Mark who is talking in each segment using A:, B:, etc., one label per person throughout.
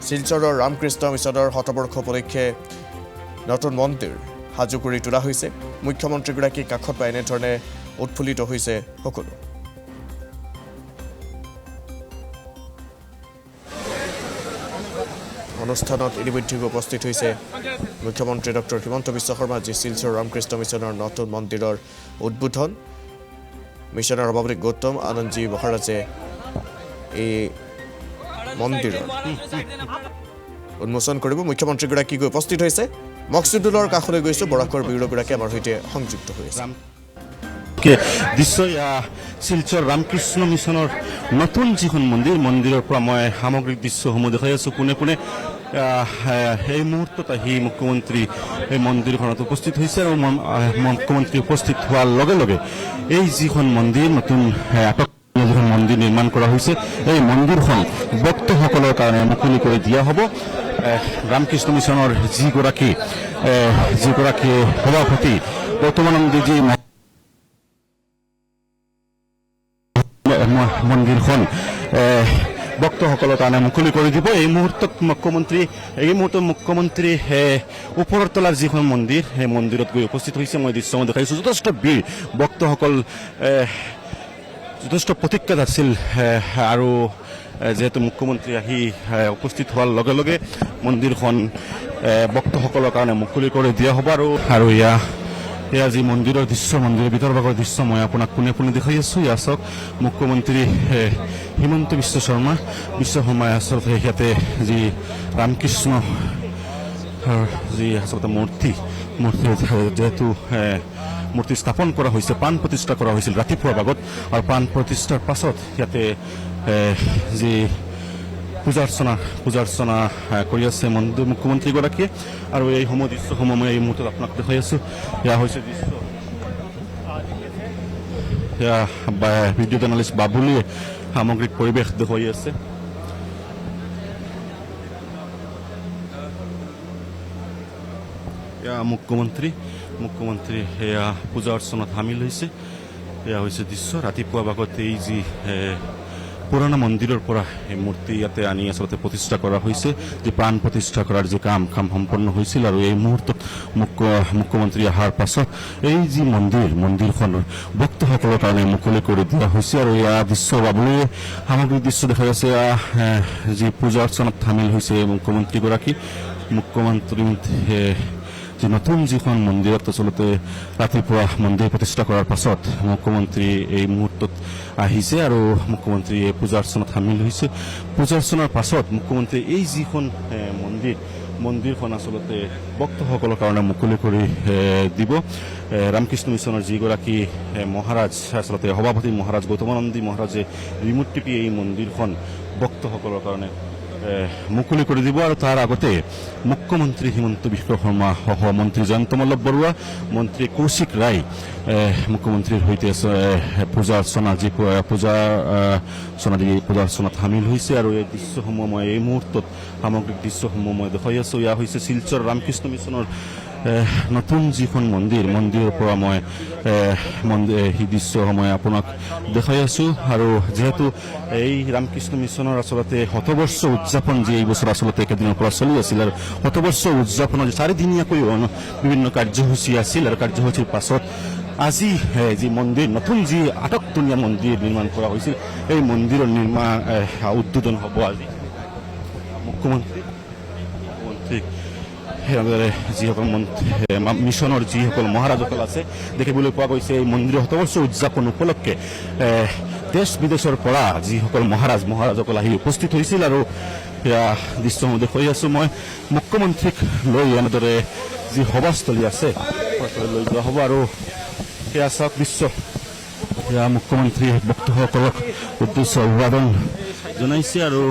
A: শিলচৰৰ ৰামকৃষ্ণ মিছনৰ শতবৰ্ষ উপলক্ষে নতুন মন্দিৰ সাজু কৰি তোলা হৈছে। মুখ্যমন্ত্ৰীগৰাকীৰ কাষত বা এনেধৰণে উৎফুল্লিত হৈছে সকলো। অনুষ্ঠানত ইতিমধ্যে উপস্থিত হৈছে মুখ্যমন্ত্ৰী ডক্টৰ হিমন্ত বিশ্ব শৰ্মা, যি শিলচৰ ৰামকৃষ্ণ মিছনৰ নতুন মন্দিৰৰ উদ্বোধন। মিছনৰ সভাপতি গৌতম আনন্দজী মহাৰাজে এই মন্দিৰৰ উন্মোচন কৰিব। মুখ্যমন্ত্ৰীগৰাকী গৈ উপস্থিত হৈছে। মকচুদুলৰ কাষলৈ গৈছোঁ, বৰাকৰ ব্যুৰোগৰাকী আমাৰ সৈতে সংযুক্ত হৈ আছে।
B: দৃশ্য শিলচৰ ৰামকৃষ্ণ মিছনৰ নতুন যিখন মন্দিৰৰ পৰা মই সামগ্ৰিক দৃশ্যসমূহ দেখাই আছোঁ। কোনে কোনে এই মুহূৰ্তত আহি মুখ্যমন্ত্ৰী এই মন্দিৰখনত উপস্থিত হৈছে আৰু মুখ্যমন্ত্ৰী উপস্থিত হোৱাৰ লগে লগে এই যিখন মন্দিৰ নতুন যিখন মন্দিৰ নিৰ্মাণ কৰা হৈছে, এই মন্দিৰখন ভক্তসকলৰ কাৰণে মুকলি কৰি দিয়া হ'ব। ৰামকৃষ্ণ মিছনৰ যিগৰাকী সভাপতি গৌতমানন্দজী মন্দিৰখন ভক্তসকলৰ কাৰণে মুকলি কৰি দিব। এই মুহূৰ্তত মুখ্যমন্ত্ৰী ওপৰৰ তলাৰ যিখন মন্দিৰ, সেই মন্দিৰত গৈ উপস্থিত হৈছে। মই দৃশ্যসমূহ দেখাইছোঁ। যথেষ্ট ভিৰ, ভক্তসকল যথেষ্ট প্ৰতীক্ষাত আছিল আৰু যিহেতু মুখ্যমন্ত্ৰী আহি উপস্থিত হোৱাৰ লগে লগে মন্দিৰখন ভক্তসকলৰ কাৰণে মুকলি কৰি দিয়া হ'ব। আৰু এয়া যি মন্দিৰৰ দৃশ্য, মন্দিৰৰ ভিতৰ ভাগৰ দৃশ্য মই আপোনাক পোনে পোনে দেখাই আছোঁ। এয়া চাওক, মুখ্যমন্ত্ৰী হিমন্ত বিশ্ব শৰ্মাই আচলতে ইয়াতে যি ৰামকৃষ্ণ যি আচলতে মূৰ্তি যিহেতু মূৰ্তি স্থাপন কৰা হৈছে, প্ৰাণ প্ৰতিষ্ঠা কৰা হৈছিল ৰাতিপুৱাৰ ভাগত, আৰু প্ৰাণ প্ৰতিষ্ঠাৰ পাছত ইয়াতে যি পূজা অৰ্চনা কৰি আছে মুখ্যমন্ত্ৰীগৰাকীয়ে। আৰু এই দৃশ্যসমূহ মই এই মুহূৰ্তত আপোনাক দেখাই আছোঁ। এয়া হৈছে দৃশ্য, এয়া ভিডিঅ' জাৰ্নেলিষ্ট বাবুলিয়ে সামগ্ৰিক পৰিৱেশ দেখুৱাই আছে। এয়া মুখ্যমন্ত্ৰী এয়া পূজা অৰ্চনাত সামিল হৈছে। এয়া হৈছে দৃশ্য ৰাতিপুৱা ভাগত এই যি পুৰণা মন্দিৰৰ পৰা এই মূৰ্তি ইয়াতে আনি আচলতে প্ৰতিষ্ঠা কৰা হৈছে। যি প্ৰাণ প্ৰতিষ্ঠা কৰাৰ যি কাম সম্পন্ন হৈছিল, আৰু এই মুহূৰ্তত মুখ্যমন্ত্ৰী অহাৰ পাছত এই যি মন্দিৰখন ভক্তসকলৰ কাৰণে মুকলি কৰি দিয়া হৈছে। আৰু এয়া দৃশ্য বাবুলিয়ে সামগ্ৰিক দৃশ্য দেখাই আছে। যি পূজা অৰ্চনাত সামিল হৈছে মুখ্যমন্ত্ৰীগৰাকী। মুখ্যমন্ত্ৰী যি নতুন যিখন মন্দিৰত আচলতে ৰাতিপুৱা মন্দিৰ প্ৰতিষ্ঠা কৰাৰ পাছত মুখ্যমন্ত্ৰী এই মুহূৰ্তত আহিছে আৰু মুখ্যমন্ত্ৰীয়ে পূজা অৰ্চনাত সামিল হৈছে। পূজা অৰ্চনাৰ পাছত মুখ্যমন্ত্ৰী এই যিখন মন্দিৰখন আচলতে ভক্তসকলৰ কাৰণে মুকলি কৰি দিব। ৰামকৃষ্ণ মিছনৰ যিগৰাকী মহাৰাজ, আচলতে সভাপতি মহাৰাজ গৌতমানন্দী মহাৰাজে ৰিমোট টিপি এই মন্দিৰখন ভক্তসকলৰ কাৰণে মুকলি কৰি দিব। আৰু তাৰ আগতে মুখ্যমন্ত্ৰী হিমন্ত বিশ্ব শৰ্মা সহ মন্ত্ৰী জয়ন্ত মল্লৱ বৰুৱা, মন্ত্ৰী কৌশিক ৰায় মুখ্যমন্ত্ৰীৰ সৈতে পূজা অৰ্চনাত সামিল হৈছে। আৰু এই দৃশ্যসমূহ মই এই মুহূৰ্তত সামগ্ৰিক দৃশ্যসমূহ মই দেখুৱাই আছোঁ। এয়া হৈছে শিলচৰ ৰামকৃষ্ণ মিছনৰ নতুন যিখন মন্দিৰৰ পৰা মই সেই দৃশ্যসমূহ মই আপোনাক দেখাই আছোঁ। আৰু যিহেতু এই ৰামকৃষ্ণ মিছনৰ আচলতে শতবৰ্ষ উদযাপন যি এই বছৰ আচলতে একেদিনৰ পৰা চলি আছিল, আৰু শতবৰ্ষ উদযাপনৰ 4 দিনীয়াকৈ বিভিন্ন কাৰ্যসূচী আছিল। আৰু কাৰ্যসূচীৰ পাছত আজি যি নতুন যি আটকধুনীয়া মন্দিৰ নিৰ্মাণ কৰা হৈছিল, এই মন্দিৰৰ উদ্বোধন হ'ব আজি। মুখ্যমন্ত্ৰী যিসকল মিছনৰ যিসকল মহাৰাজসকল আছে, দেখিবলৈ পোৱা গৈছে এই মন্দিৰৰ শতবৰ্ষ উদযাপন উপলক্ষে দেশ বিদেশৰ পৰা যিসকল মহাৰাজসকল আহি উপস্থিত হৈছিল। আৰু এয়া দৃশ্যসমূহ দেখুৱাই আছোঁ মই। মুখ্যমন্ত্ৰীক লৈ এনেদৰে যি সভাস্থলী আছে লৈ যোৱা হ'ব। আৰু সেয়া চাওক দৃশ্য, এয়া মুখ্যমন্ত্ৰীয়ে ভক্তসকলক উদ্দেশ্য অভিবাদন জনাইছে। আৰু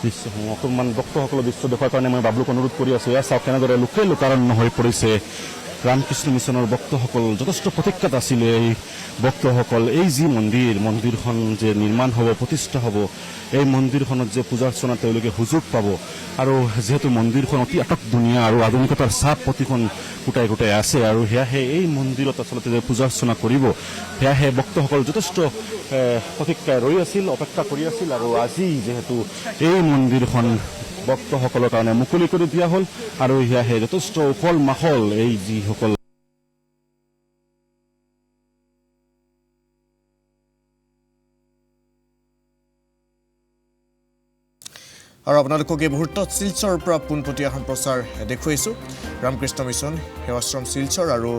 B: দৃশ্যসমূহ অকণমান ভক্তসকলৰ দৃশ্য দেখুৱাৰ কাৰণে মই বাবলুক অনুৰোধ কৰি আছোঁ। এয়া চাওক কেনেদৰে লোকাৰণ্য হৈ পৰিছে ৰামকৃষ্ণ মিছনৰ ভক্তসকল যথেষ্ট প্ৰতীক্ষাত আছিলে। এই ভক্তসকল এই যি মন্দিৰখন যে নিৰ্মাণ হ'ব, প্ৰতিষ্ঠা হ'ব, এই মন্দিৰখনত যে পূজা অৰ্চনা তেওঁলোকে সুযোগ পাব, আৰু যিহেতু মন্দিৰখন অতি আটকধুনীয়া আৰু আধুনিকতাৰ চাপ প্ৰতিখন গোটাই আছে, আৰু সেয়াহে এই মন্দিৰত আচলতে যে পূজা অৰ্চনা কৰিব, সেয়াহে ভক্তসকল যথেষ্ট প্ৰতীক্ষায় ৰৈ আছিল, অপেক্ষা কৰি আছিল। আৰু আজি যিহেতু এই মন্দিৰখন ভক্তসকলৰ কাৰণে মুকলি কৰি দিয়া হ'ল, আৰু সেয়াহে যথেষ্ট উখল মাখল এই যিসকল
A: আৰু আপোনালোকক এই মুহূৰ্তত শিলচৰৰ পৰা পোনপটীয়া সম্প্ৰচাৰ দেখুৱাইছোঁ। ৰামকৃষ্ণ মিছন সেৱাশ্ৰম শিলচৰ আৰু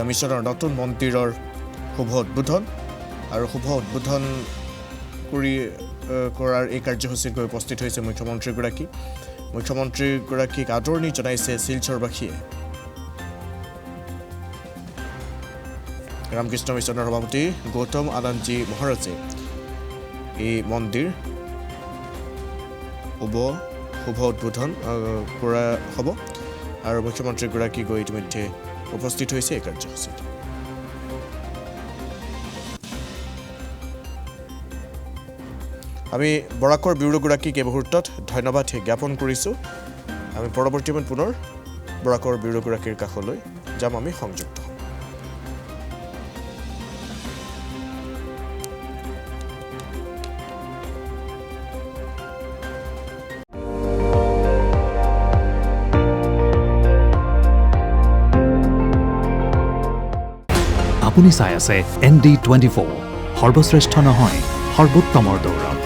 A: মিছনৰ নতুন মন্দিৰৰ শুভ উদ্বোধন, আৰু শুভ উদ্বোধন কৰাৰ এই কাৰ্যসূচীত গৈ উপস্থিত হৈছে মুখ্যমন্ত্ৰীগৰাকীক আদৰণি জনাইছে শিলচৰবাসীয়ে। ৰামকৃষ্ণ মিছনৰ সভাপতি গৌতম আনন্দজী মহাৰাজে এই মন্দিৰ শুভ উদ্বোধন কৰা হ'ব, আৰু মুখ্যমন্ত্ৰীগৰাকী গৈ ইতিমধ্যে উপস্থিত হৈছে এই কাৰ্যসূচীত। আমি বৰাকৰ ব্যুৰোগৰাকীক এই মুহূৰ্তত ধন্যবাদ জ্ঞাপন কৰিছোঁ। আমি পৰৱৰ্তী সময়ত পুনৰ বৰাকৰ ব্যুৰোগৰাকীৰ কাষলৈ যাম, আমি সংযুক্ত হ'ম।
C: আপুনি চাই আছে ND24, সৰ্বশ্ৰেষ্ঠ নহয় সৰ্বোত্তমৰ দৌৰত।